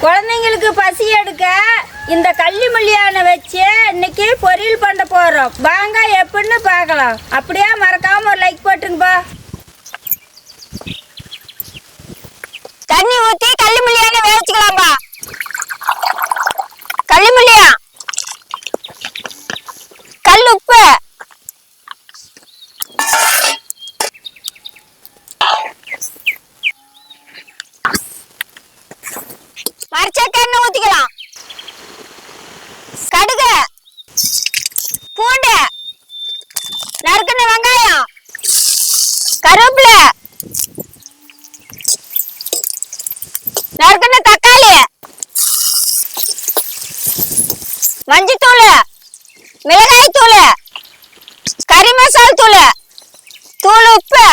குழந்தைங்களுக்கு பசி எடுக்க இந்த கள்ளி மல்லியான வச்சு இன்னைக்கு பொரியல் பண்ண போறோம். வாங்க எப்படின்னு பார்க்கலாம். அப்படியே மறக்காம ஒரு லைக் போட்டுங்கப்பா. தண்ணி ஊத்தி கள்ளி மல்லியான வேவிச்சுக்கலாம்பா. கள்ளி மல்லியா, கல் உப்பு, மரச்செண்ணெய் ஊத்திக்கலாம். கடுகு, பூண்டு, நறுக்குன வெங்காயம், கருவேப்பிலை, நறுக்குன தக்காளி, மஞ்சத்தூள், மிளகாய் தூள், கறி மசாலா தூள், தூள் உப்பு,